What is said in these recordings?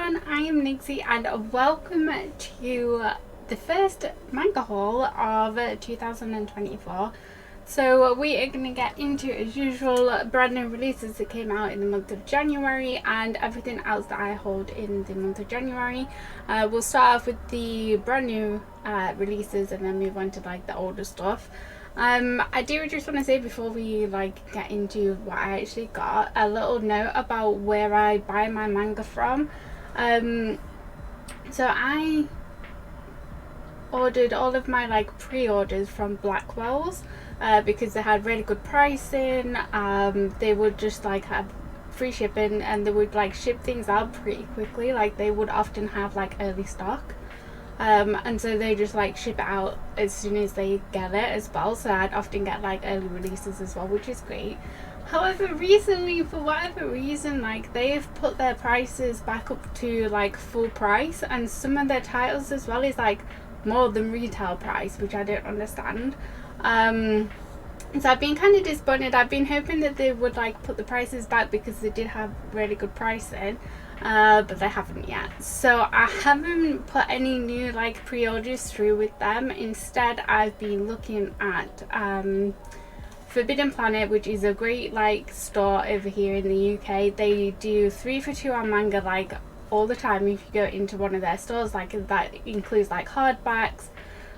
everyone, I am Nixie and welcome to the first manga haul of 2024. So we are going to get into, as usual, brand new releases that came out in the month of January and everything else that I hold in the month of January. We'll start off with the brand new releases and then move on to like the older stuff. I do just want to say before we get into what I actually got, a little note about where I buy my manga from. So I ordered all of my pre-orders from Blackwell's because they had really good pricing. They would just have free shipping and they would ship things out pretty quickly. They would often have early stock. And so they just ship it out as soon as they get it as well, so I'd often get early releases as well, which is great. However, recently, for whatever reason, they've put their prices back up to full price, and some of their titles as well is more than retail price, which I don't understand. So I've been kind of disappointed. I've been hoping that they would put the prices back because they did have really good pricing, but they haven't yet. So I haven't put any new pre-orders through with them. Instead, I've been looking at Forbidden Planet, which is a great store over here in the UK. They do 3 for 2 on manga all the time if you go into one of their stores. That includes hardbacks,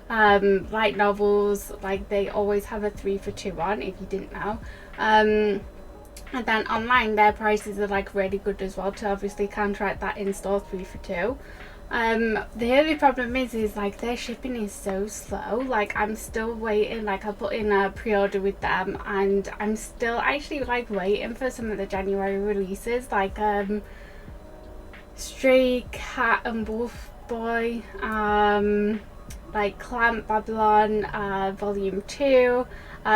light novels. They always have a 3 for 2 on, if you didn't know. And then online their prices are really good as well, to obviously counteract that in-store 3 for 2. The only problem is their shipping is so slow. I'm still waiting. I put in a pre-order with them and I'm still actually waiting for some of the January releases, Stray Cat and Wolf Boy, Clamp Babylon volume 2,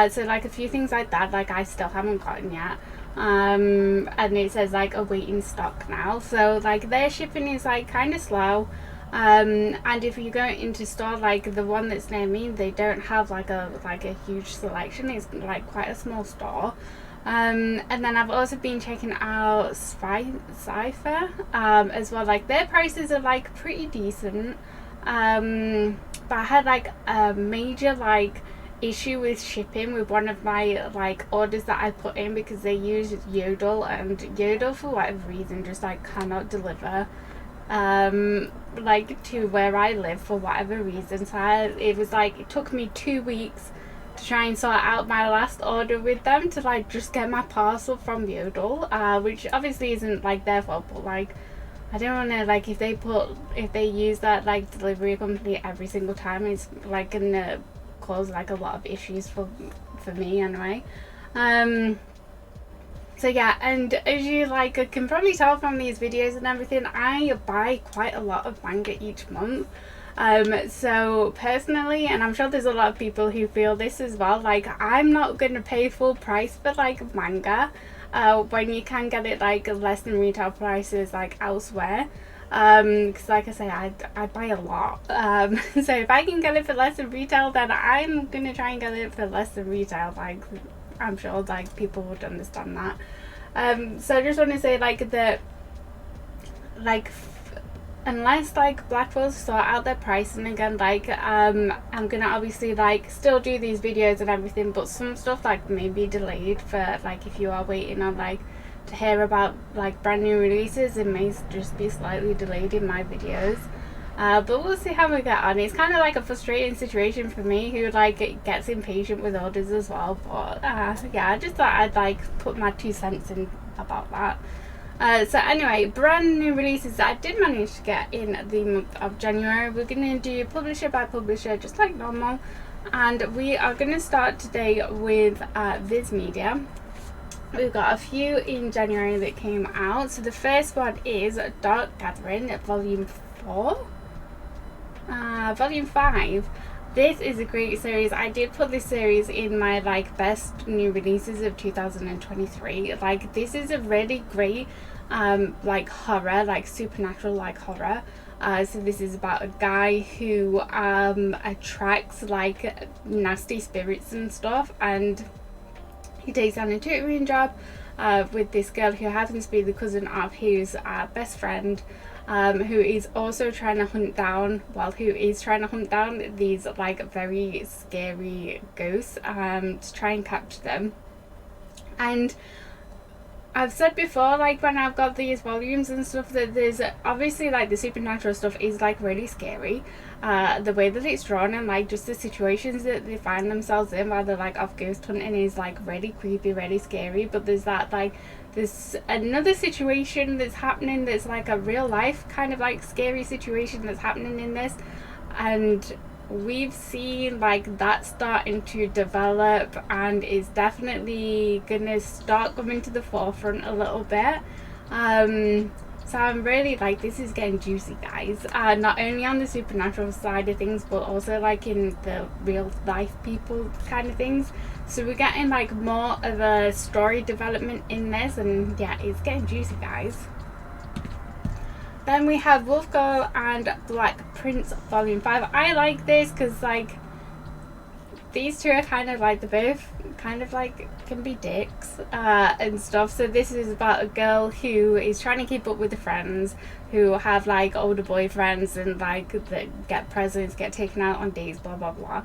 so a few things like that I still haven't gotten yet. And it says awaiting stock now, so their shipping is kind of slow. And if you go into store the one that's near me, they don't have a huge selection. It's quite a small store. And then I've also been checking out Cypher as well. Their prices are pretty decent, but I had a major issue with shipping with one of my orders that I put in, because they use Yodel, and Yodel for whatever reason just cannot deliver to where I live for whatever reason. So it took me 2 weeks to try and sort out my last order with them, to just get my parcel from Yodel, which obviously isn't their fault, but I don't want to if they use that delivery company every single time, it's gonna cause a lot of issues for me anyway. So yeah, and as you can probably tell from these videos and everything, I buy quite a lot of manga each month. So personally, and I'm sure there's a lot of people who feel this as well, I'm not gonna pay full price for manga when you can get it less than retail prices elsewhere. Because I say, I buy a lot, so if I can get it for less than retail, then I'm gonna try and get it for less than retail. I'm sure people would understand that. So I just want to say that unless Blackwell's sort out their pricing again, I'm gonna obviously still do these videos and everything, but some stuff may be delayed for if you are waiting on to hear about brand new releases. It may just be slightly delayed in my videos, but we'll see how we get on. It's kind of a frustrating situation for me, who gets impatient with orders as well, but yeah, I just thought I'd put my 2 cents in about that. So anyway, brand new releases that I did manage to get in the month of January. We're gonna do publisher by publisher, just like normal, and we are gonna start today with Viz Media. We've got a few in January that came out. So the first one is Dark Gathering, volume 4, volume 5. This is a great series. I did put this series in my best new releases of 2023. This is a really great horror, supernatural horror. So this is about a guy who attracts nasty spirits and stuff, and he takes on a tutoring job with this girl who happens to be the cousin of his best friend, who is also trying to hunt down, these like very scary ghosts to try and capture them. And I've said before, like when I've got these volumes and stuff, that there's obviously like the supernatural stuff is like really scary. The way that it's drawn and like just the situations that they find themselves in while they're like off ghost hunting is like really creepy, really scary. But there's that like there's another situation that's happening that's like a real life kind of like scary situation that's happening in this, and we've seen like that starting to develop and is definitely gonna start coming to the forefront a little bit. So I'm really like, this is getting juicy, guys, not only on the supernatural side of things but also like in the real life people kind of things. So we're getting like more of a story development in this, and yeah, it's getting juicy, guys. Then we have Wolf Girl and Black Prince Volume 5. I like this because like these two are kind of like, they're both kind of like can be dicks and stuff. So this is about a girl who is trying to keep up with the friends who have like older boyfriends and like that get presents, get taken out on dates, blah blah blah.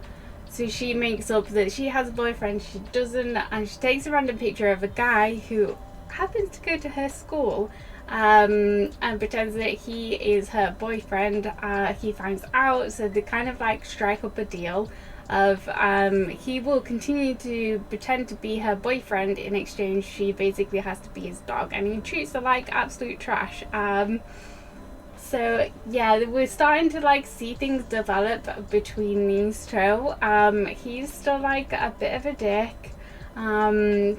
So she makes up that she has a boyfriend, she doesn't, and she takes a random picture of a guy who happens to go to her school, and pretends that he is her boyfriend. He finds out, so they kind of like strike up a deal of he will continue to pretend to be her boyfriend. In exchange, she basically has to be his dog, and he treats her like absolute trash. So yeah, we're starting to like see things develop between these two. He's still like a bit of a dick.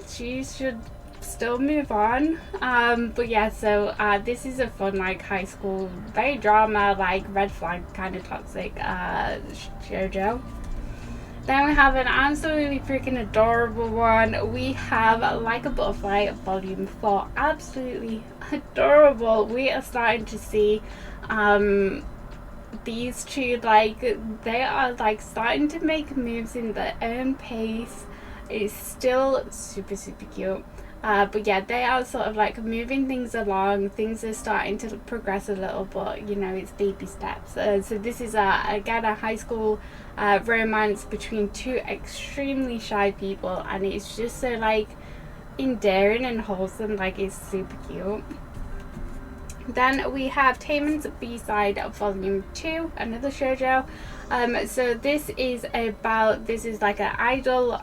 She should still move on. But yeah, so this is a fun like high school, very drama, like red flag kind of toxic shojo. Then we have an absolutely freaking adorable one. We have Like a Butterfly Volume 4. Absolutely adorable. We are starting to see these two, like they are like starting to make moves in their own pace. It's still super cute. But yeah, they are sort of like moving things along. Things are starting to progress a little, but you know, it's baby steps. So this is again a high school romance between two extremely shy people, and it's just so like endearing and wholesome. Like, it's super cute. Then we have Taemin's B-Side Volume 2, another shoujo. So this is like an idol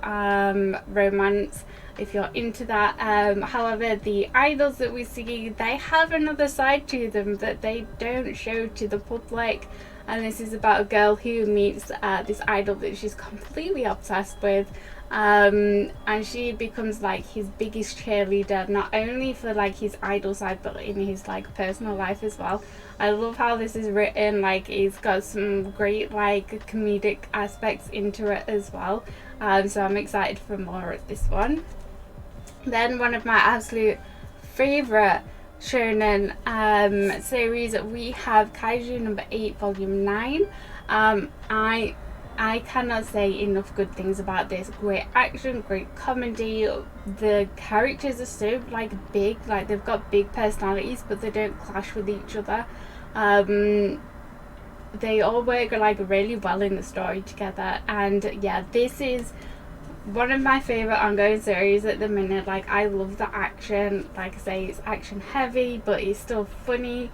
romance, if you're into that. However, the idols that we see, they have another side to them that they don't show to the public. And this is about a girl who meets this idol that she's completely obsessed with. And she becomes like his biggest cheerleader, not only for like his idol side but in his like personal life as well. I love how this is written. Like, it's got some great like comedic aspects into it as well. So I'm excited for more of this one. Then one of my absolute favorite shonen series, we have Kaiju number 8 volume 9. I cannot say enough good things about this. Great action, great comedy. The characters are so like big, like they've got big personalities, but they don't clash with each other. They all work like really well in the story together, and yeah, this is one of my favorite ongoing series at the minute. Like, I love the action. Like I say, it's action heavy, but it's still funny.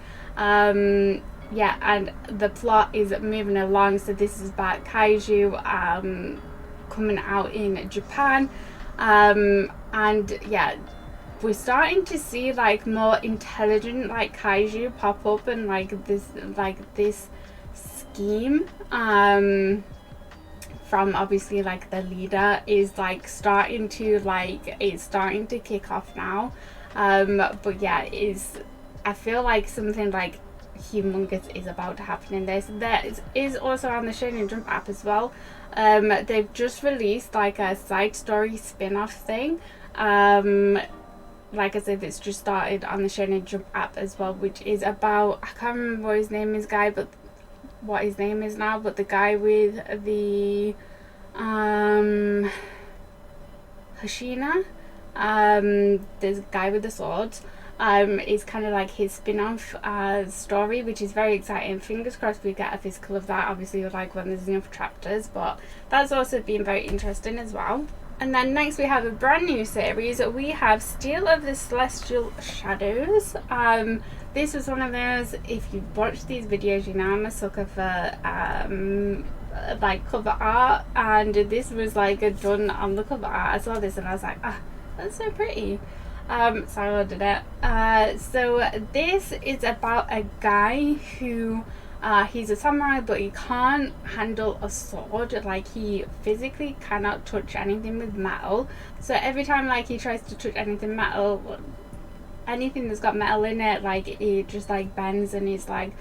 Yeah, and the plot is moving along. So this is about kaiju coming out in Japan, and yeah, we're starting to see like more intelligent like kaiju pop up, and like this scheme from obviously like the leader is like starting to kick off now. But yeah, I feel like something like humongous is about to happen in this. There is also on the Shonen Jump app as well. They've just released like a side story spin-off thing. Like I said, it's just started on the Shonen Jump app as well, which is about, I can't remember what his name is now, but the guy with the Hashina, There's a guy with the sword. It's kind of like his spin-off story, which is very exciting. Fingers crossed we get a physical of that, obviously, like when there's enough chapters, but that's also been very interesting as well. And then next we have a brand new series. We have Steel of the Celestial Shadows. This was one of those, if you've watched these videos, you know I'm a sucker for like cover art, and this was like done on the cover art. I saw this and I was like, ah, that's so pretty. So I ordered it. So this is about a guy who he's a samurai, but he can't handle a sword. Like, he physically cannot touch anything with metal. So every time like he tries to touch anything metal, anything that's got metal in it, like it just like bends, and he's like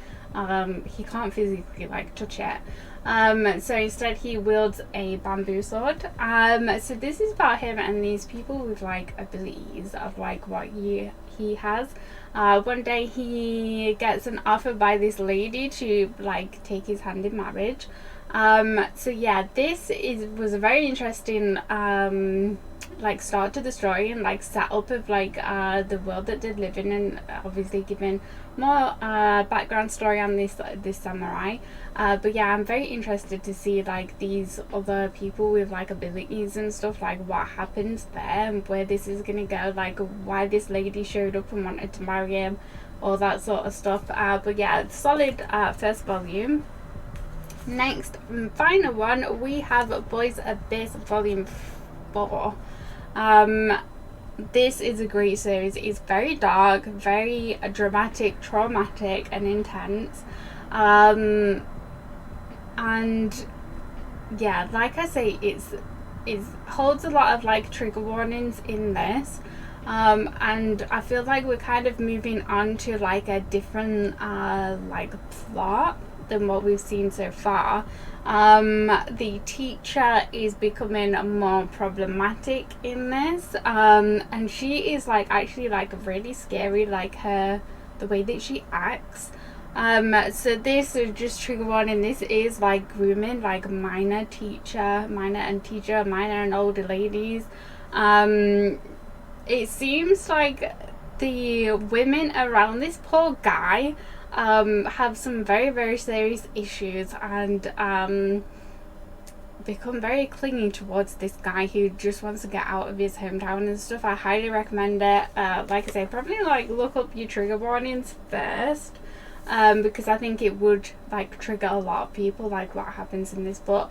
he can't physically like touch it. So instead he wields a bamboo sword. So this is about him and these people with like abilities of like what he has. One day he gets an offer by this lady to like take his hand in marriage. So yeah, this was a very interesting like start to the story and like setup of like the world that they live in, and obviously giving more background story on this samurai. But yeah, I'm very interested to see like these other people with like abilities and stuff, like what happens there and where this is gonna go, like why this lady showed up and wanted to marry him, all that sort of stuff. But yeah, solid first volume. Next, final one, we have Boys Abyss Volume 4. This is a great series. It's very dark, very dramatic, traumatic and intense. And yeah, like I say, it holds a lot of like trigger warnings in this. And I feel like we're kind of moving on to like a different like plot than what we've seen so far. The teacher is becoming more problematic in this, and she is like actually like really scary, like the way that she acts. So this is just trigger warning, this is like grooming like minor and older ladies. It seems like the women around this poor guy have some very, very serious issues, and become very clingy towards this guy who just wants to get out of his hometown and stuff. I highly recommend it. Like I say, probably like look up your trigger warnings first, because I think it would like trigger a lot of people, like what happens in this book.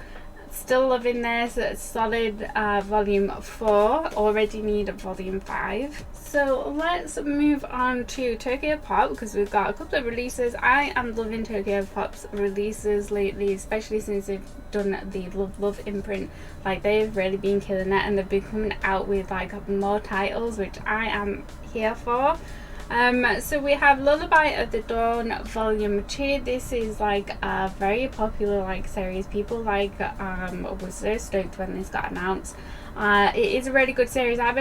Still loving this. Solid volume 4. Already need volume 5. So let's move on to Tokyo Pop, because we've got a couple of releases. I am loving Tokyo Pop's releases lately, especially since they've done the Love imprint. Like, they've really been killing it, and they've been coming out with like more titles, which I am here for. So we have Lullaby of the Dawn Volume 2. This is like a very popular like series. People like were so stoked when this got announced. It is a really good series. I've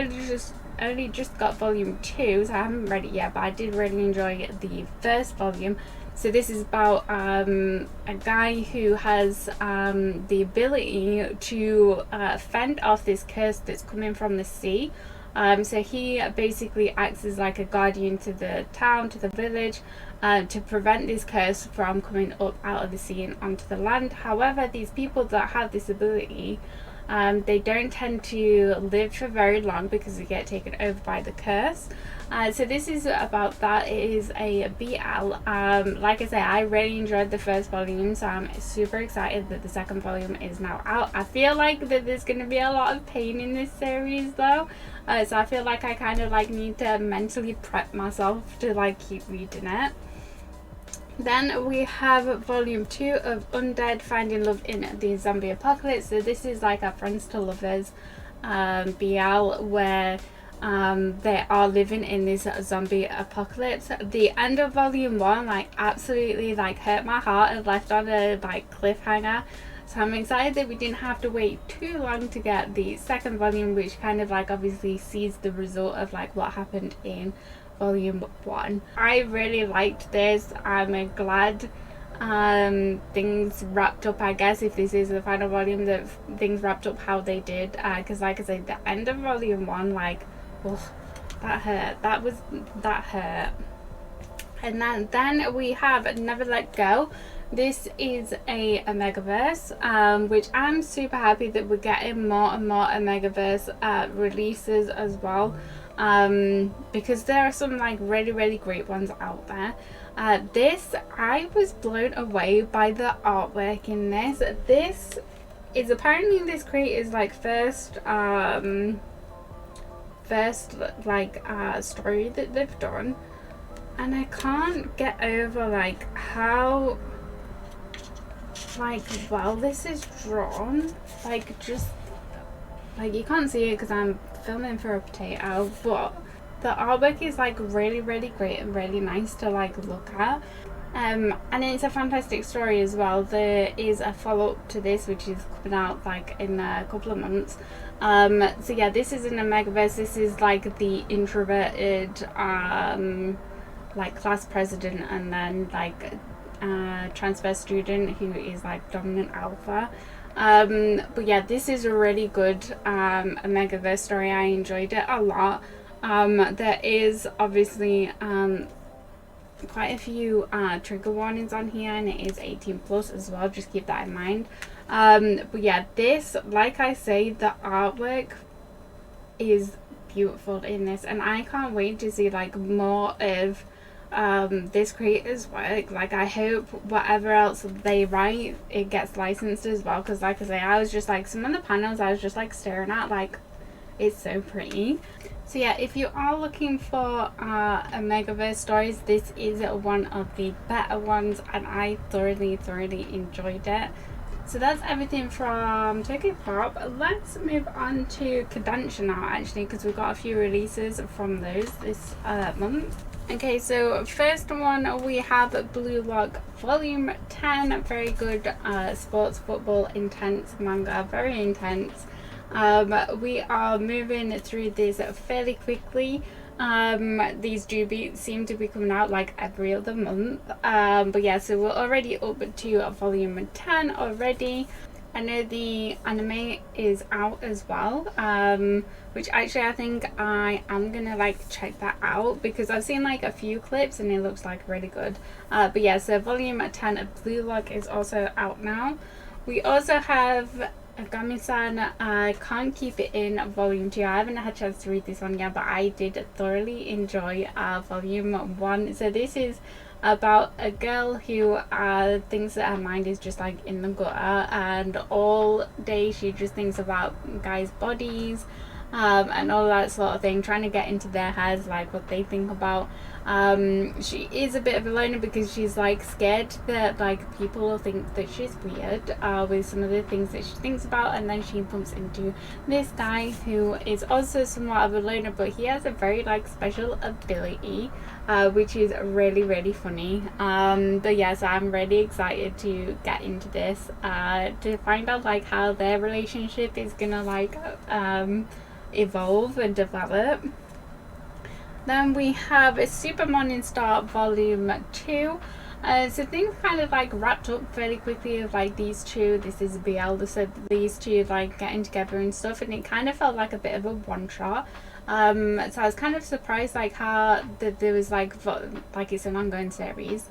only just got Volume 2, so I haven't read it yet, but I did really enjoy the first volume. So this is about a guy who has the ability to fend off this curse that's coming from the sea. So he basically acts as like a guardian to the town, to the village, to prevent this curse from coming up out of the sea and onto the land. However, these people that have this ability, they don't tend to live for very long because they get taken over by the curse. So this is about that. It is a BL. Like I say, I really enjoyed the first volume, so I'm super excited that the second volume is now out. I feel like that there's going to be a lot of pain in this series though, so I feel like I kind of like need to mentally prep myself to like keep reading it. Then we have volume 2 of Undead Finding Love in the Zombie Apocalypse. So this is like a friends to lovers BL, where they are living in this zombie apocalypse. The end of volume 1 like absolutely like hurt my heart and left on a like cliffhanger. So I'm excited that we didn't have to wait too long to get the second volume, which kind of like obviously sees the result of like what happened in volume 1. I really liked this. I'm glad things wrapped up, I guess, if this is the final volume, that things wrapped up how they did, because like I said, the end of volume 1 like Oh, that hurt. That hurt. And then we have Never Let Go. This is a Omegaverse, which I'm super happy that we're getting more and more Omegaverse releases as well, because there are some like really great ones out there. This, I was blown away by the artwork in this. This is apparently this creator's like first story that they've done, and I can't get over like how like well this is drawn. Like, just like, you can't see it because I'm filming for a potato, but the artwork is like really great and really nice to like look at. And it's a fantastic story as well. There is a follow-up to this which is coming out like in a couple of months. So yeah, this is in a Omegaverse. This is like the introverted like class president, and then like transfer student who is like dominant alpha. But yeah, this is a really good Omegaverse story. I enjoyed it a lot. There is obviously quite a few trigger warnings on here, and it is 18 plus as well, just keep that in mind. But yeah, this, like I say, the artwork is beautiful in this, and I can't wait to see like more of this creator's work. Like, I hope whatever else they write, it gets licensed as well, because like I say, I was just like, some of the panels I was just like staring at, like, it's so pretty. So yeah, if you are looking for Omegaverse stories, this is one of the better ones, and I thoroughly enjoyed it. So that's everything from Tokyo Pop. Let's move on to Kodansha now, actually, because we've got a few releases from those this month. Okay, so first one, we have Blue Lock Volume 10. Very good sports football intense manga, very intense. We are moving through this fairly quickly. These do seem to be coming out like every other month. But yeah, so we're already up to volume 10 already. I know the anime is out as well, which actually I think I am gonna like check that out, because I've seen like a few clips and it looks like really good. But yeah, so volume 10 of Blue Lock is also out now. We also have Agami-san, I Can't Keep It In volume 2. I haven't had a chance to read this one yet, but I did thoroughly enjoy volume 1. So this is about a girl who thinks that her mind is just like in the gutter, and all day she just thinks about guys' bodies and all that sort of thing, trying to get into their heads, like what they think about. She is a bit of a loner because she's like scared that like people will think that she's weird with some of the things that she thinks about, and then she bumps into this guy who is also somewhat of a loner, but he has a very like special ability, which is really funny. But yeah, so I'm really excited to get into this to find out like how their relationship is gonna like evolve and develop. Then we have a Super Morning Star volume 2. So things kind of like wrapped up fairly quickly of like these two. This is BL, so these two like getting together and stuff, and it kind of felt like a bit of a one shot. So I was kind of surprised like how there was like it's an ongoing series.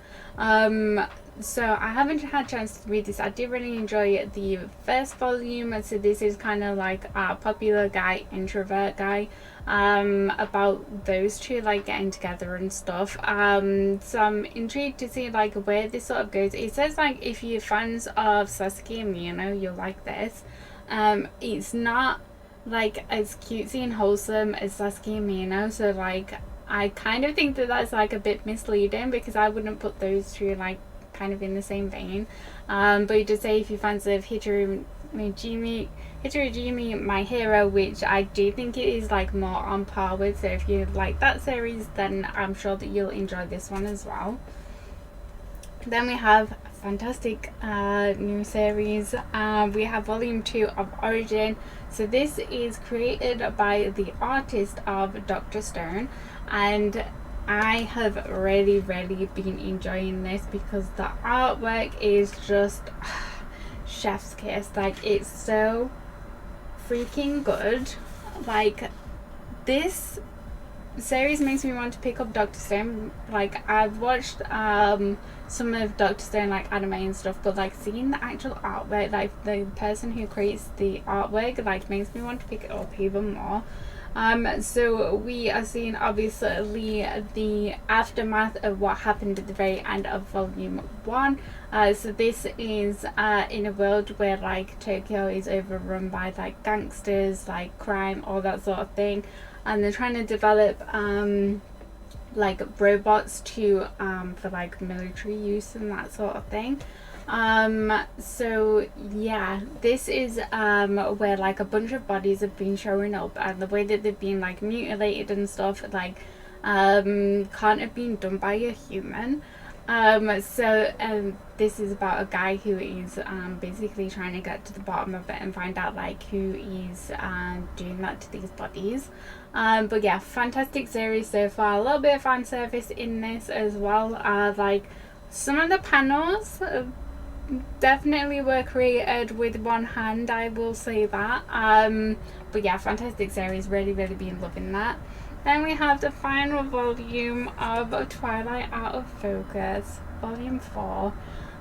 So I haven't had a chance to read this. I did really enjoy the first volume. So this is kind of like a popular guy, introvert guy, about those two like getting together and stuff. So I'm intrigued to see like where this sort of goes. It says like if you're fans of Sasuke and Miyano, you'll like this. It's not like as cutesy and wholesome as Sasuke and Miyano, so like I kind of think that that's like a bit misleading, because I wouldn't put those two like kind of in the same vein. But you did say if you're fans of Hitorojimi, My Hero, which I do think it is like more on par with, so if you like that series, then I'm sure that you'll enjoy this one as well. Then we have a fantastic new series. We have volume 2 of Origin. So this is created by the artist of Dr. Stone, and I have really been enjoying this because the artwork is just chef's kiss. Like, it's so freaking good. Like, this series makes me want to pick up Dr. Stone. Like, I've watched some of Dr. Stone, like anime and stuff, but like seeing the actual artwork, like the person who creates the artwork, like makes me want to pick it up even more. So we are seeing obviously the aftermath of what happened at the very end of volume 1. So this is in a world where like Tokyo is overrun by like gangsters, like crime, all that sort of thing, and they're trying to develop like robots to for like military use and that sort of thing. So yeah, this is where like a bunch of bodies have been showing up, and the way that they've been like mutilated and stuff, like can't have been done by a human. This is about a guy who is basically trying to get to the bottom of it and find out like who is doing that to these bodies. But yeah, fantastic series so far. A little bit of fan service in this as well. Like some of the panels definitely were created with one hand, I will say that. But yeah, fantastic series, really been loving that. Then we have the final volume of Twilight Out of Focus, volume 4.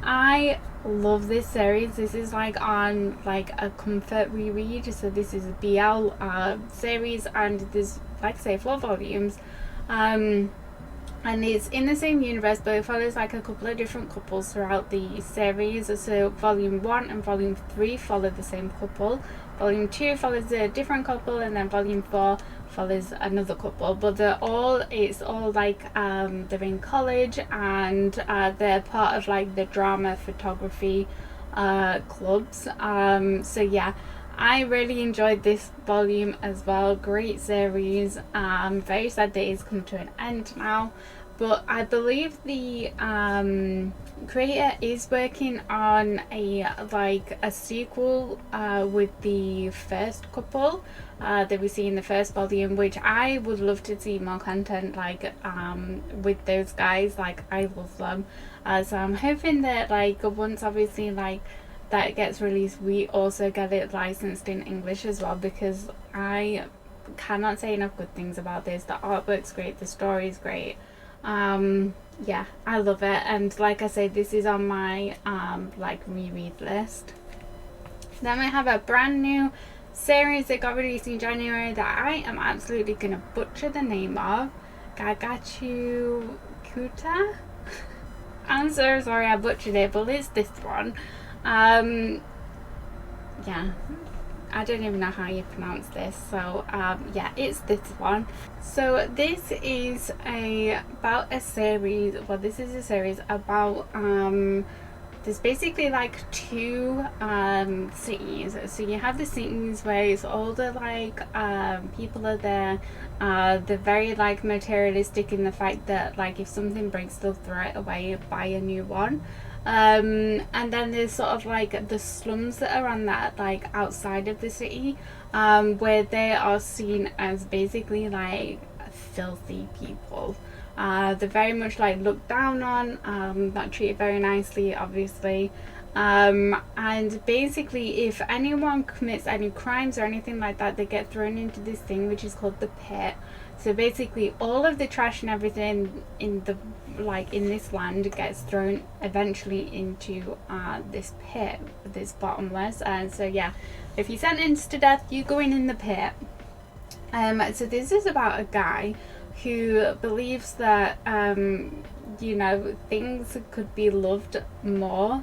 I love this series. This is like on like a comfort reread, so this is a BL series, and there's, like I say, 4 volumes. And it's in the same universe, but it follows like a couple of different couples throughout the series. So volume 1 and volume 3 follow the same couple, volume 2 follows a different couple, and then volume 4 follows another couple. But it's all like they're in college, and they're part of like the drama photography clubs. So yeah, I really enjoyed this volume as well. Great series. Very sad that it's come to an end now, but I believe the creator is working on a sequel with the first couple that we see in the first volume, which I would love to see more content like with those guys. Like, I love them. So I'm hoping that like once obviously like that gets released, we also get it licensed in English as well, because I cannot say enough good things about this. The artwork's great, the story's great. Yeah, I love it, and like I say, this is on my like reread list. Then we have a brand new series that got released in January that I am absolutely gonna butcher the name of. Gagachu Kuta. I'm so sorry I butchered it, but it's this one. Yeah, I don't even know how you pronounce this, so yeah, it's this one. So this is about a series, well, this is a series about there's basically like 2 cities. So you have the cities where it's all the like people are there, they're very like materialistic in the fact that like if something breaks, they'll throw it away, buy a new one. And then there's sort of like the slums that are on that like outside of the city, where they are seen as basically like filthy people. They're very much like looked down on, not treated very nicely, obviously. And basically if anyone commits any crimes or anything like that, they get thrown into this thing which is called the pit. So basically all of the trash and everything in the in this land gets thrown eventually into this pit, this bottomless. And so yeah, if you're sentenced to death, you're going in the pit. So this is about a guy who believes that you know, things could be loved more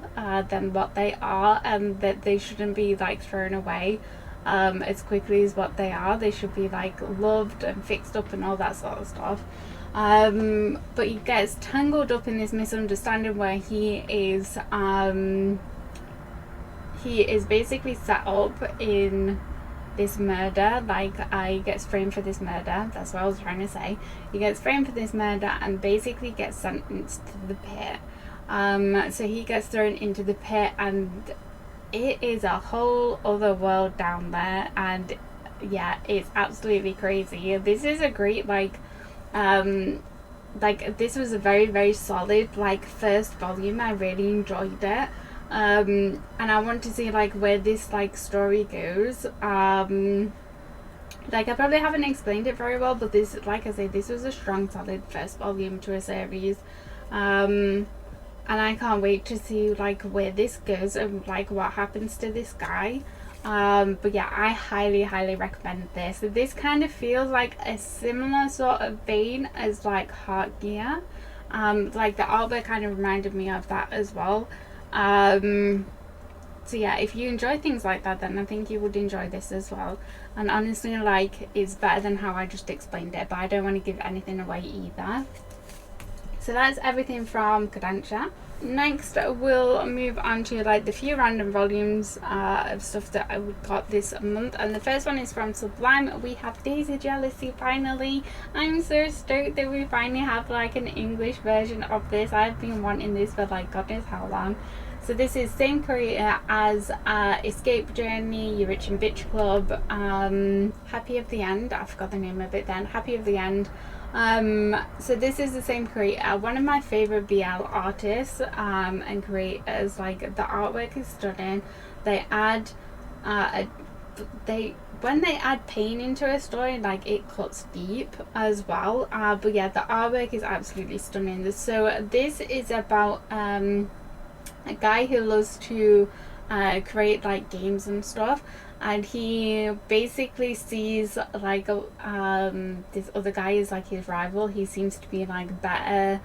than what they are, and that they shouldn't be like thrown away as quickly as what they are. They should be like loved and fixed up and all that sort of stuff. But he gets tangled up in this misunderstanding where he is basically set up in this murder. Like, he gets framed for this murder, that's what I was trying to say. He gets framed for this murder and basically gets sentenced to the pit. So he gets thrown into the pit, and it is a whole other world down there, and yeah, it's absolutely crazy. This is a great this was a very solid like first volume. I really enjoyed it, and I want to see like where this like story goes. Like, I probably haven't explained it very well, but this, like I say, this was a strong, solid first volume to a series. And I can't wait to see like where this goes and like what happens to this guy. But yeah, I highly recommend this. This kind of feels like a similar sort of vein as like Heart Gear. Like the artwork kind of reminded me of that as well. So yeah, if you enjoy things like that, then I think you would enjoy this as well. And honestly, like, it's better than how I just explained it, but I don't want to give anything away either. So that's everything from Kodansha. Next, we'll move on to like the few random volumes of stuff that I got this month. And the first one is from Sublime. We have Days of Jealousy finally. I'm so stoked that we finally have like an English version of this. I've been wanting this for like God knows how long. So this is same creator as Escape Journey, Your Rich and Bitch Club, Happy of the End. I forgot the name of it then. Happy of the End. So this is the same creator, one of my favorite BL artists and creators. Like, the artwork is stunning. They add when they add pain into a story, like, it cuts deep as well. But yeah, the artwork is absolutely stunning. So this is about a guy who loves to create like games and stuff, and he basically sees like this other guy is like his rival. He seems to be like better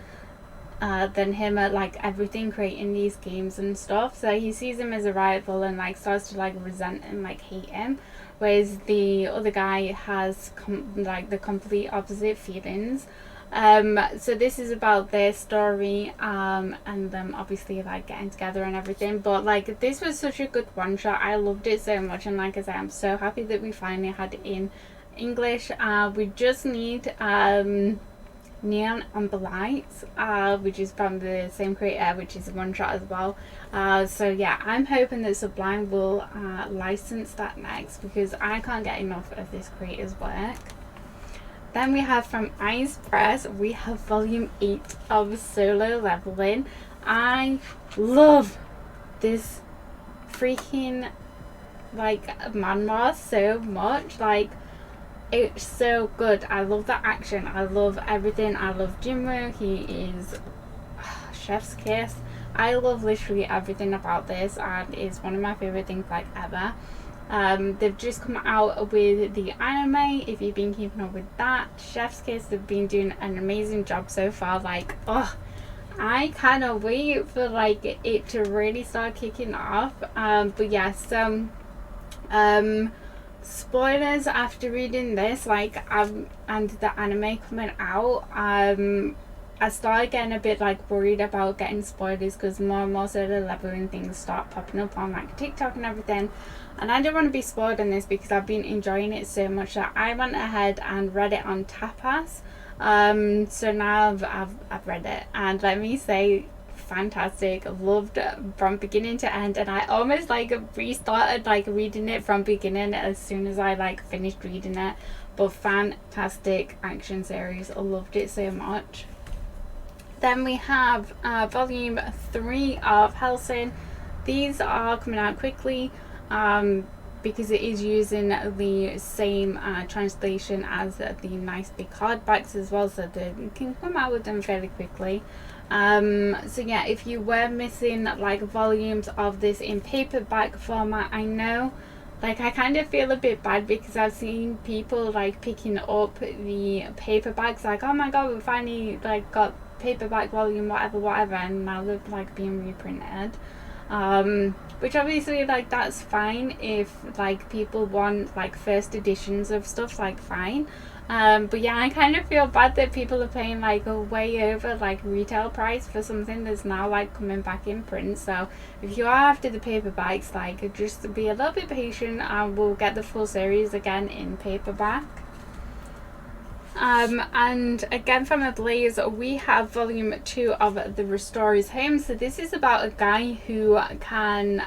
than him at like everything, creating these games and stuff. So he sees him as a rival and like starts to like resent and like hate him, whereas the other guy has like the complete opposite feelings. So this is about their story and them obviously like getting together and everything. But like, this was such a good one shot. I loved it so much, and like I said, I'm so happy that we finally had it in English. We just need Neon Amber Lights, which is from the same creator, which is a one shot as well. So yeah, I'm hoping that Sublime will license that next, because I can't get enough of this creator's work. Then we have from Ice Press, we have volume 8 of Solo Leveling. I love this freaking like manhwa so much. Like, it's so good. I love the action, I love everything. I love Jinwoo, he is chef's kiss. I love literally everything about this, and it's one of my favorite things like ever. They've just come out with the anime. If you've been keeping up with that, chef's kiss, they've been doing an amazing job so far. Like, oh, I cannot wait for like it to really start kicking off. But yeah, so spoilers after reading this, like, and the anime coming out, I started getting a bit like worried about getting spoilers, because more and more Solo Leveling things start popping up on like TikTok and everything, and I don't want to be spoiled on this because I've been enjoying it so much that I went ahead and read it on Tapas. So now I've read it, and let me say, fantastic. Loved it from beginning to end, and I almost like restarted like reading it from beginning as soon as I like finished reading it. But fantastic action series. I loved it so much. Then we have volume 3 of Hellsing. These are coming out quickly because it is using the same translation as the nice big hardbacks as well, so they can come out with them fairly quickly. So yeah, if you were missing like volumes of this in paperback format, I know, like, I kind of feel a bit bad because I've seen people like picking up the paperbacks, like, oh my god, we finally like got paperback volume whatever, and now they're like being reprinted. Which obviously, like, that's fine if like people want like first editions of stuff, like, fine. But yeah, I kind of feel bad that people are paying like a way over like retail price for something that's now like coming back in print. So if you are after the paperbacks, like, just be a little bit patient and we'll get the full series again in paperback. And again from Ablaze, we have volume 2 of The Restore His Home. So this is about a guy who can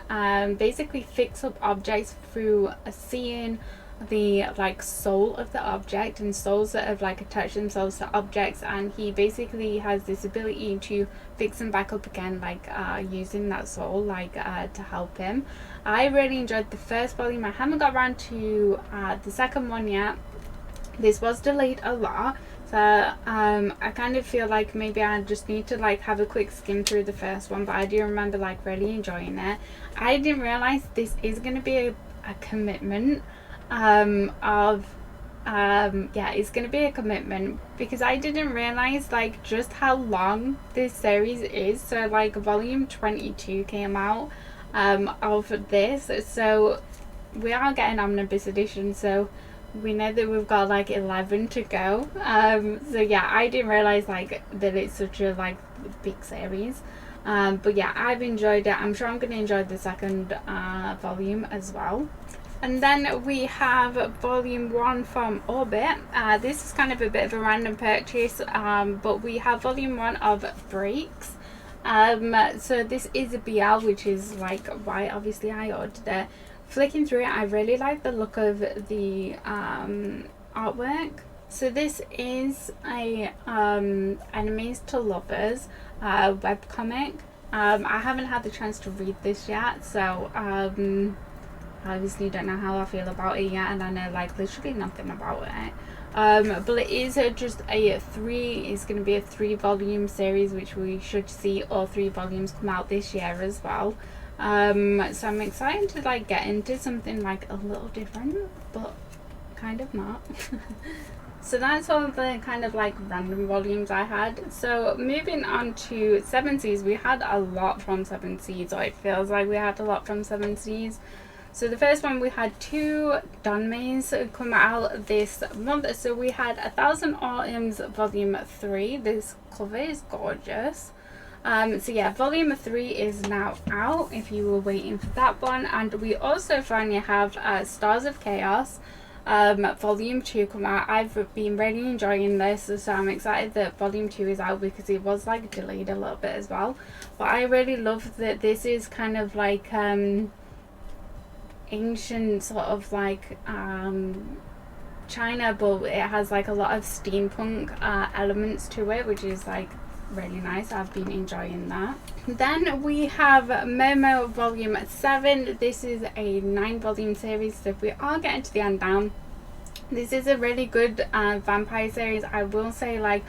basically fix up objects through seeing the like soul of the object, and souls that have like attached themselves to objects, and he basically has this ability to fix them back up again, like using that soul like to help him. I really enjoyed the first volume. I haven't got around to the second one yet. This was delayed a lot, so I kind of feel like maybe I just need to like have a quick skim through the first one, but I do remember like really enjoying it. I didn't realize this is going to be a commitment it's going to be a commitment, because I didn't realize like just how long this series is. So like volume 22 came out of this, so we are getting omnibus edition, so we know that we've got like 11 to go. So yeah, I didn't realize like that it's such a like big series. But yeah, I've enjoyed it. I'm sure I'm going to enjoy the second volume as well. And then we have volume 1 from Orbit. This is kind of a bit of a random purchase, but we have volume 1 of Breaks. So this is a BL, which is like why obviously I ordered it. Flicking through it, I really like the look of the artwork. So this is a Enemies to Lovers webcomic. I haven't had the chance to read this yet, so I obviously don't know how I feel about it yet, and I know like literally nothing about it. But it is it's going to be a 3-volume series, which we should see all 3 volumes come out this year as well. So I'm excited to like get into something like a little different, but kind of not. So that's all the kind of like random volumes I had. So moving on to Seven Seas, we had a lot from Seven Seas, or it feels like we had a lot from Seven Seas. So the first one, we had 2 Donmeis come out this month. So we had 1000 Autumns volume 3. This cover is gorgeous. So yeah, volume 3 is now out if you were waiting for that one. And we also finally have Stars of Chaos volume 2 come out. I've been really enjoying this, so I'm excited that volume 2 is out, because it was like delayed a little bit as well. But I really love that this is kind of like ancient sort of like China, but it has like a lot of steampunk elements to it, which is like really nice. I've been enjoying that. Then we have Momo volume 7. This is a 9-volume series, so we are getting to the end now. This is a really good vampire series. I will say like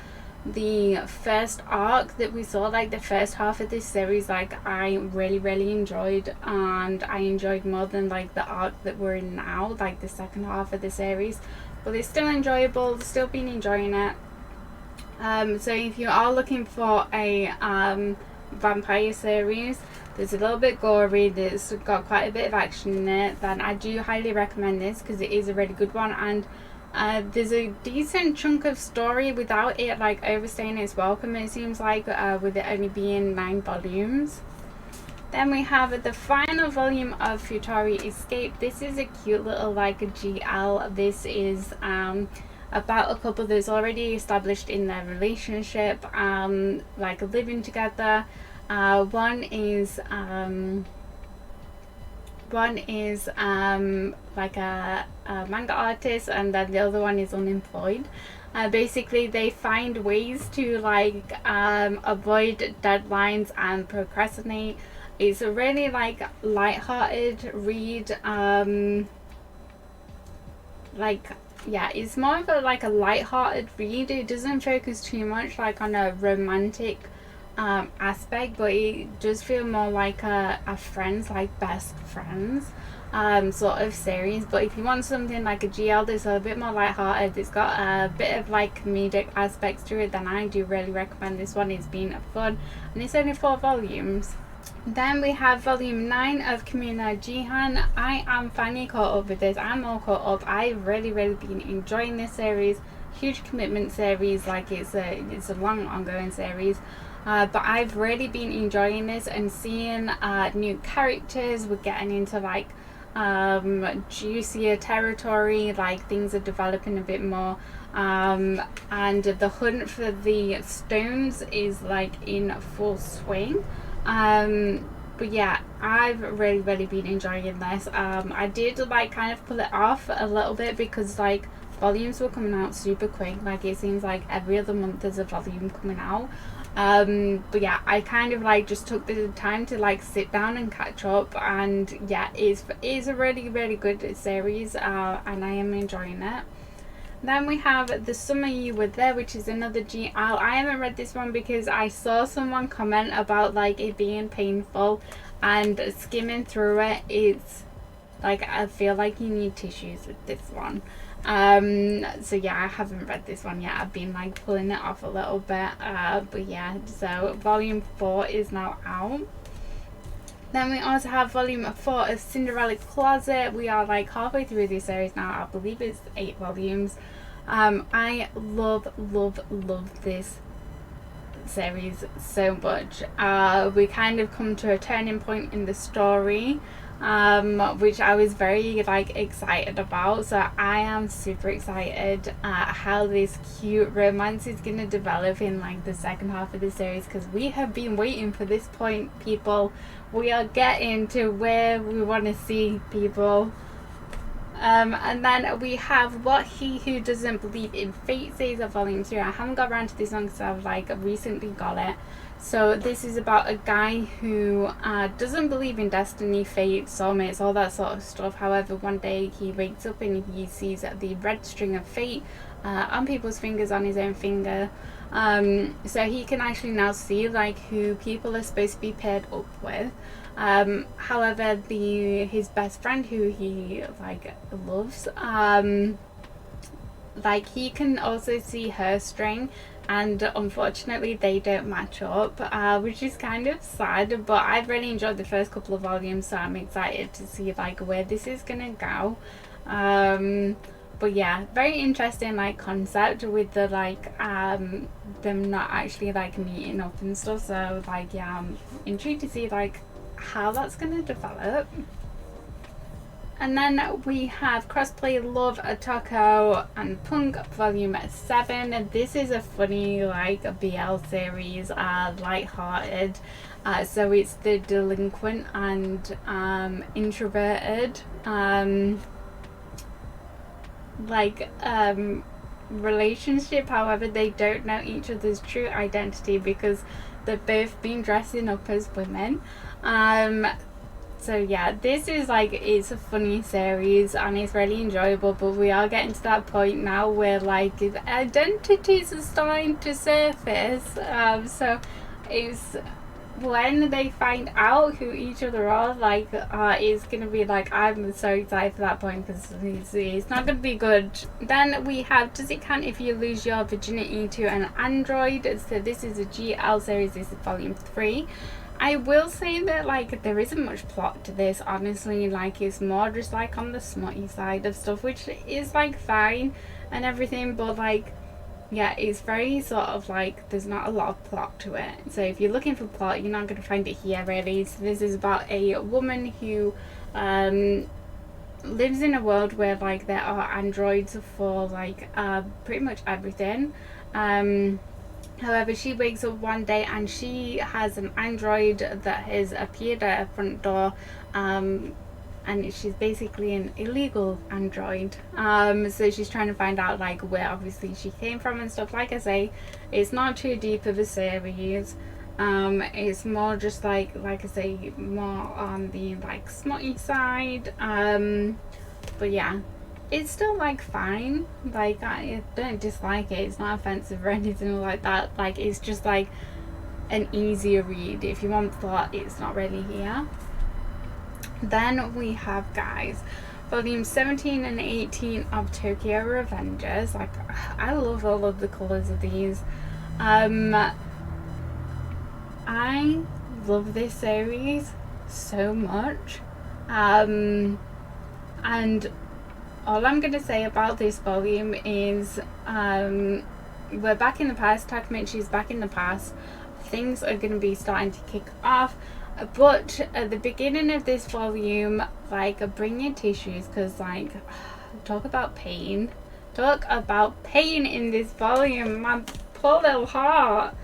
the first arc that we saw, like the first half of this series, like I really enjoyed, and I enjoyed more than like the arc that we're in now, like the second half of the series. But it's still enjoyable, still been enjoying it. So if you are looking for a vampire series that's a little bit gory, that's got quite a bit of action in it, then I do highly recommend this, because it is a really good one, and there's a decent chunk of story without it like overstaying its welcome, it seems like, with it only being 9 volumes. Then we have the final volume of Futari Escape. This is a cute little like a GL. This is about a couple that's already established in their relationship, like living together. One is like a manga artist, and then the other one is unemployed. Basically they find ways to like avoid deadlines and procrastinate. It's a really like light-hearted read. Yeah, it's more of a like a light-hearted read. It doesn't focus too much like on a romantic aspect, but it does feel more like a friends, like best friends sort of series. But if you want something like a GL that's a bit more light-hearted, it's got a bit of like comedic aspects to it, then I do really recommend this one. It's been fun, and it's only 4 volumes. Then we have volume 9 of Kimuna Jihan. I am finally caught up with this. I'm all caught up. I've really been enjoying this series. Huge commitment series, like it's a long ongoing series. But I've really been enjoying this and seeing new characters. We're getting into like juicier territory, like things are developing a bit more, and the hunt for the stones is like in full swing. But yeah, I've really been enjoying this. I did like kind of pull it off a little bit because like volumes were coming out super quick. Like it seems like every other month there's a volume coming out. But yeah, I kind of like just took the time to like sit down and catch up, and yeah, it's a really good series, and I am enjoying it. Then we have The Summer You Were There, which is another GL. I haven't read this one because I saw someone comment about like it being painful, and skimming through it, it's like I feel like you need tissues with this one. So yeah, I haven't read this one yet. I've been like pulling it off a little bit. But yeah, so volume 4 is now out. Then we also have volume 4 of Cinderella Closet. We are like halfway through this series now. I believe it's 8 volumes. I love this series so much. We kind of come to a turning point in the story, which I was very like excited about. So I am super excited how this cute romance is going to develop in like the second half of the series, because we have been waiting for this point, people. We are getting to where we want to see, people. And then we have What He Who Doesn't Believe in Fate Says of Volume 3. I haven't got around to this one because I've like recently got it. So this is about a guy who doesn't believe in destiny, fate, soulmates, all that sort of stuff. However, one day he wakes up and he sees the red string of fate on people's fingers, on his own finger. So he can actually now see like who people are supposed to be paired up with. However, his best friend, who he like loves, like he can also see her string, and unfortunately they don't match up, which is kind of sad. But I've really enjoyed the first couple of volumes, so I'm excited to see like where this is gonna go. But yeah, very interesting like concept with the like them not actually like meeting up and stuff. So like yeah, I'm intrigued to see like how that's gonna develop. And then we have Crossplay Love, Otoko and Punk Volume 7. This is a funny like a BL series, light-hearted. So it's the delinquent and introverted relationship. However, they don't know each other's true identity because they've both been dressing up as women. So yeah, this is like, it's a funny series and it's really enjoyable, but we are getting to that point now where like identities are starting to surface. So it's when they find out who each other are, like it's gonna be like, I'm so excited for that point because it's not gonna be good. Then we have Does It Count If You Lose Your Virginity to an Android. So this is a GL series. This is volume 3. I will say that like there isn't much plot to this, honestly. Like it's more just like on the smutty side of stuff, which is like fine and everything, but like yeah, it's very sort of like there's not a lot of plot to it. So if you're looking for plot, you're not going to find it here really. So this is about a woman who lives in a world where like there are androids for like pretty much everything. However, she wakes up one day and she has an android that has appeared at her front door, and she's basically an illegal android. So she's trying to find out like where obviously she came from and stuff. Like I say, it's not too deep of a series. It's more just like I say, more on the like smutty side. But yeah, it's still like fine. Like I don't dislike it. It's not offensive or anything like that. Like it's just like an easier read. If you want plot, it's not really here. Then we have, guys, volume 17 and 18 of Tokyo Revengers. Like I love all of the colours of these. I love this series so much. And all I'm going to say about this volume is we're back in the past. Takamichi's back in the past. Things are going to be starting to kick off. But at the beginning of this volume, like, bring your tissues, because, like, talk about pain. Talk about pain in this volume. My poor little heart.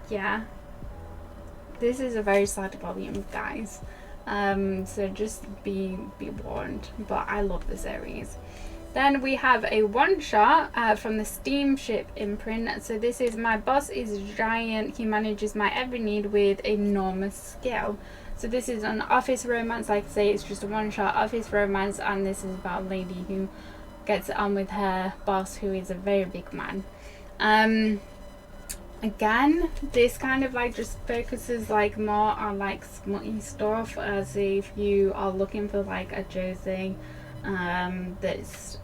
Yeah. this is a very sad volume, guys. So just be warned. But I love the series. Then we have a one-shot from the Steamship imprint. So this is My Boss is Giant. He manages my every need with enormous skill. So this is an office romance. Like I say, it's just a one-shot office romance, and this is about a lady who gets it on with her boss, who is a very big man. Again, this kind of like just focuses like more on like smutty stuff, as if you are looking for like a Josie that's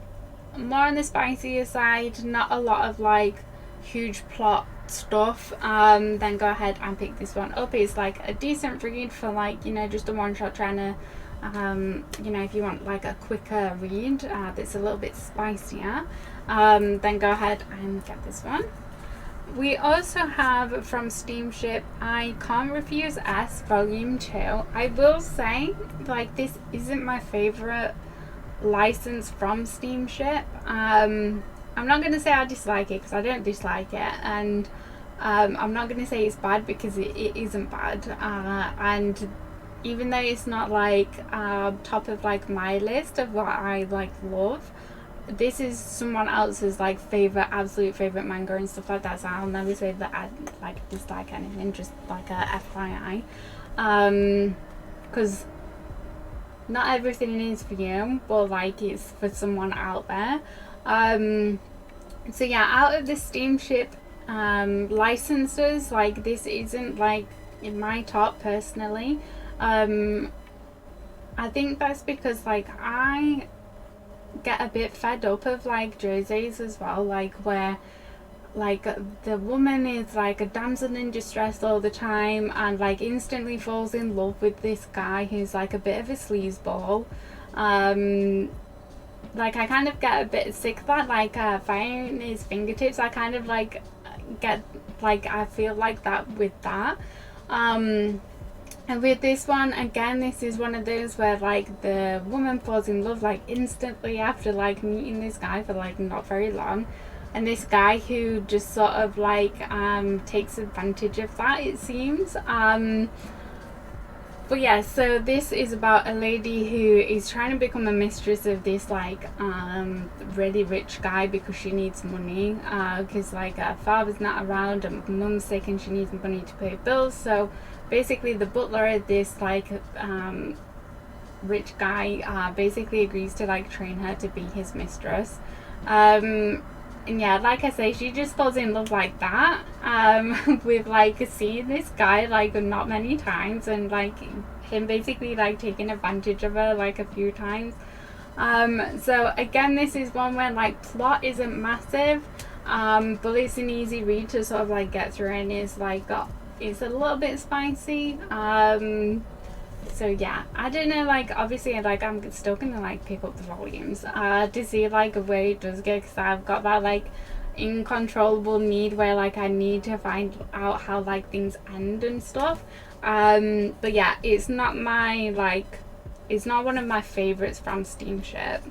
more on the spicier side, not a lot of like huge plot stuff, then go ahead and pick this one up. It's like a decent read for like, you know, just a one shot trying to you know, if you want like a quicker read that's a little bit spicier, then go ahead and get this one. We also have from Steamship I Can't Refuse S Volume 2. I will say, like, this isn't my favourite license from Steamship. I'm not going to say I dislike it, because I don't dislike it, and I'm not going to say it's bad, because it isn't bad, and even though it's not like top of like my list of what I like love, this is someone else's like absolute favorite manga and stuff like that, so I'll never say that I like dislike anything, just like a FYI, because not everything is for you, but like it's for someone out there. So yeah, out of the Steamship licenses, like this isn't like in my top personally. I think that's because like I get a bit fed up of like Josei's as well, like where like the woman is like a damsel in distress all the time and like instantly falls in love with this guy who's like a bit of a sleazeball. Like I kind of get a bit sick of that, like fire in his fingertips. I kind of like get like, I feel like that with that. And with this one, again, this is one of those where like the woman falls in love like instantly after like meeting this guy for like not very long, and this guy who just sort of like takes advantage of that, it seems. But yeah, so this is about a lady who is trying to become a mistress of this like really rich guy because she needs money, because like her father's not around and mum's sick and she needs money to pay bills. So basically the butler of this like rich guy basically agrees to like train her to be his mistress, and yeah, like I say, she just falls in love like that, with like seeing this guy like not many times, and like him basically like taking advantage of her like a few times. So again, this is one where like plot isn't massive, but it's an easy read to sort of like get through, and it's like it's a little bit spicy. So yeah, I don't know, like obviously like I'm still gonna like pick up the volumes to see like where it does go, because I've got that like uncontrollable need where like I need to find out how like things end and stuff. But yeah, it's not my like, it's not one of my favorites from Steamship.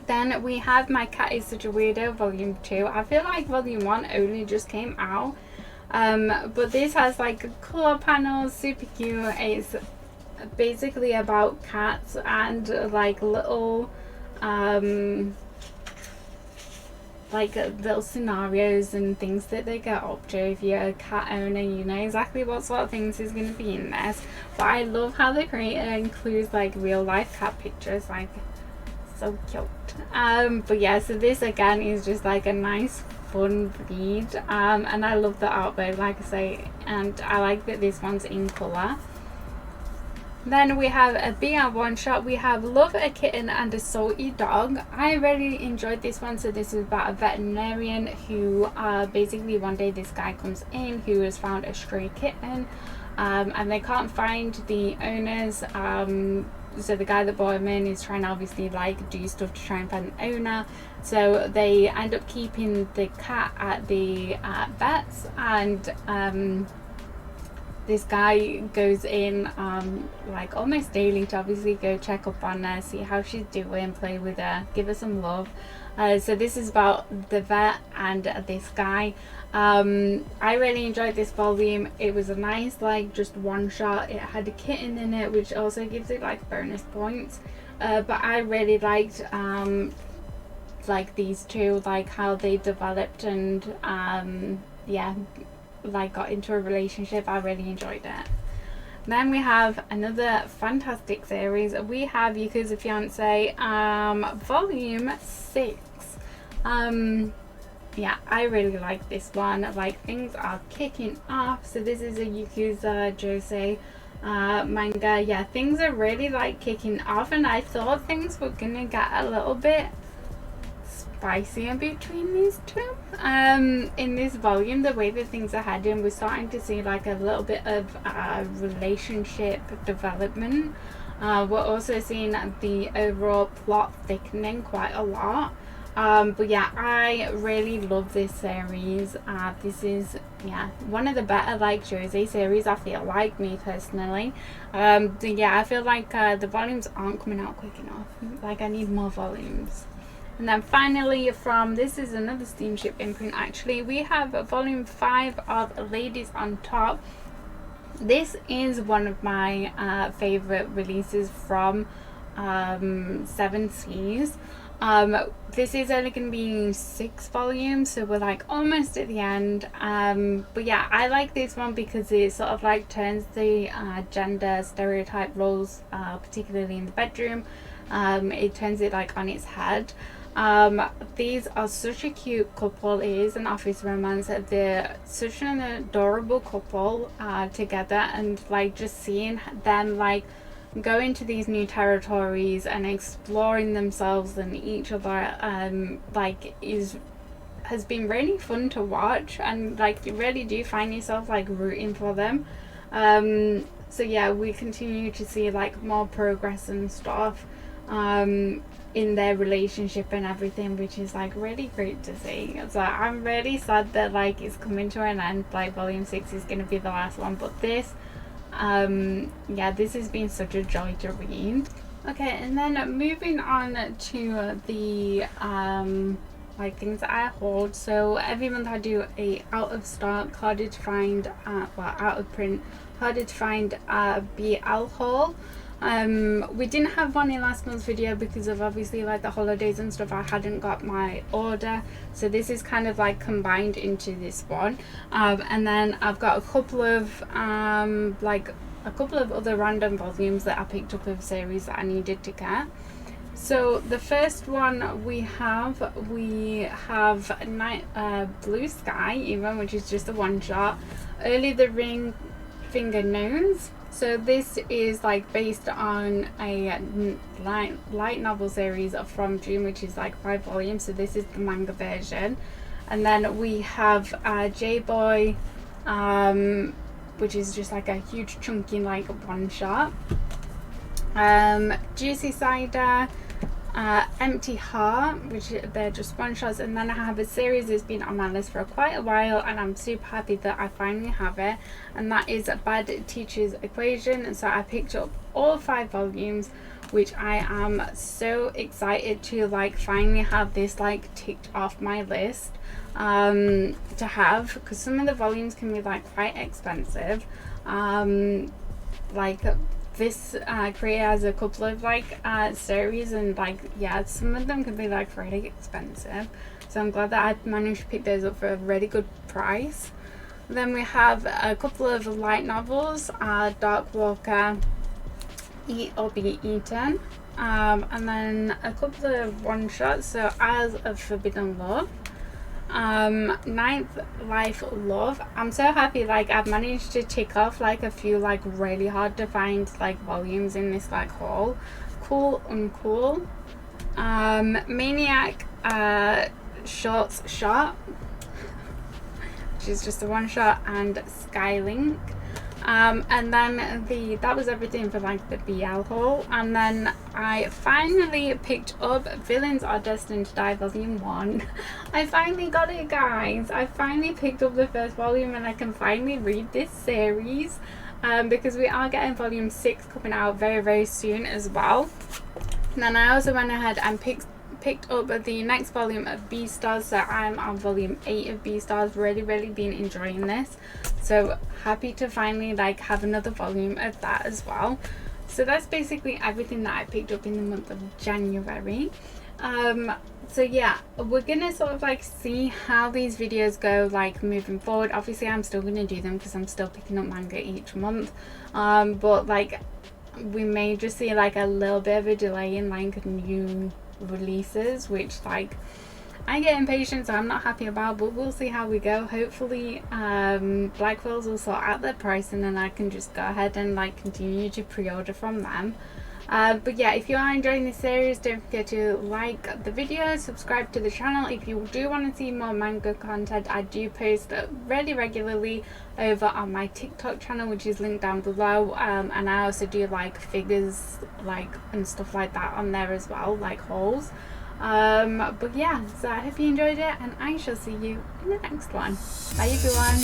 Then we have My Cat is Such a Weirdo Volume 2. I feel like Volume 1 only just came out, but this has like colour panels, super cute. It's basically about cats and like little like little scenarios and things that they get up to. If you're a cat owner, you know exactly what sort of things is going to be in this. But I love how the creator includes like real life cat pictures, like so cute. But yeah, so this again is just like a nice fun read, and I love the artwork, like I say, and I like that this one's in colour. Then we have a BR one shot. We have Love a Kitten and a Salty Dog. I really enjoyed this one. So this is about a veterinarian who basically one day this guy comes in who has found a stray kitten, and they can't find the owners. So the guy that bought him in is trying to obviously like do stuff to try and find the owner. So they end up keeping the cat at the vet's, and this guy goes in like almost daily to obviously go check up on her, see how she's doing, play with her, give her some love. So this is about the vet and this guy. I really enjoyed this volume. It was a nice like just one shot. It had a kitten in it, which also gives it like bonus points. But I really liked like these two, like how they developed and yeah, like got into a relationship. I really enjoyed it. Then we have another fantastic series. We have Yakuza Fiance volume 6. Yeah, I really like this one. Like, things are kicking off. So this is a Yakuza Josei manga. Yeah, things are really like kicking off, and I thought things were gonna get a little bit spicy in between these two. In this volume, the way that things are heading, we're starting to see like a little bit of relationship development. We're also seeing the overall plot thickening quite a lot. But yeah, I really love this series. This is, yeah, one of the better like Josei series, I feel like, me personally. Yeah, I feel like the volumes aren't coming out quick enough. Like, I need more volumes. And then finally, from, this is another steamship imprint actually, we have volume 5 of Ladies on Top. This is one of my favorite releases from 7 Seas. This is only going to be 6 volumes, so we're like almost at the end. But yeah, I like this one because it sort of like turns the gender stereotype roles, particularly in the bedroom, it turns it like on its head. These are such a cute couple. It is an office romance. They're such an adorable couple together, and like just seeing them like go into these new territories and exploring themselves and each other like has been really fun to watch, and like you really do find yourself like rooting for them. So yeah, we continue to see like more progress and stuff in their relationship and everything, which is like really great to see. So I'm really sad that like it's coming to an end, like volume 6 is going to be the last one, but this yeah, this has been such a joy to read. Okay, and then moving on to the like things that I hold. So every month I do a out of stock, harder to find well, out of print, harder to find BL haul. We didn't have one in last month's video because of obviously like the holidays and stuff. I hadn't got my order, so this is kind of like combined into this one. And then I've got a couple of other random volumes that I picked up of series that I needed to get. So the first one we have Blue Sky even, which is just a one shot. Early the Ring Finger Nose. So this is like based on a light novel series from June, which is like 5 volumes. So this is the manga version. And then we have J-Boy, which is just like a huge chunky like one shot. Juicy Cider, Empty Heart, which they're just one shots. And then I have a series that's been on my list for quite a while, and I'm super happy that I finally have it, and that is Bad Teacher's Equation. And so I picked up all 5 volumes, which I am so excited to like finally have this like ticked off my list to have, because some of the volumes can be like quite expensive. Like this creator has a couple of like series, and like yeah, some of them can be like really expensive, so I'm glad that I managed to pick those up for a really good price. Then we have a couple of light novels, Dark Walker, Eat or Be Eaten, and then a couple of one shots, so Eyes of Forbidden Love, Ninth Life Love. I'm so happy like I've managed to tick off like a few like really hard to find like volumes in this like haul. Cool Uncool, Maniac Shorts Shot, which is just a one shot, and Skylink. And then that was everything for like the BL haul. And then I finally picked up Villains Are Destined to Die Volume 1. I finally got it, guys. I finally picked up the first volume and I can finally read this series, because we are getting volume 6 coming out very, very soon as well. And then I also went ahead and picked up the next volume of Beastars, so I'm on volume 8 of Beastars. Really been enjoying this, so happy to finally like have another volume of that as well. So that's basically everything that I picked up in the month of January. So yeah, we're gonna sort of like see how these videos go like moving forward. Obviously I'm still gonna do them because I'm still picking up manga each month, but like we may just see like a little bit of a delay in like new releases, which like I get impatient, so I'm not happy about, but we'll see how we go. Hopefully Blackwell's will sort out their pricing and I can just go ahead and like continue to pre-order from them. But yeah, if you are enjoying this series, don't forget to like the video, subscribe to the channel. If you do want to see more manga content, I do post really regularly over on my TikTok channel, which is linked down below, and I also do like figures like and stuff like that on there as well, like hauls. But yeah, so I hope you enjoyed it and I shall see you in the next one. Bye everyone.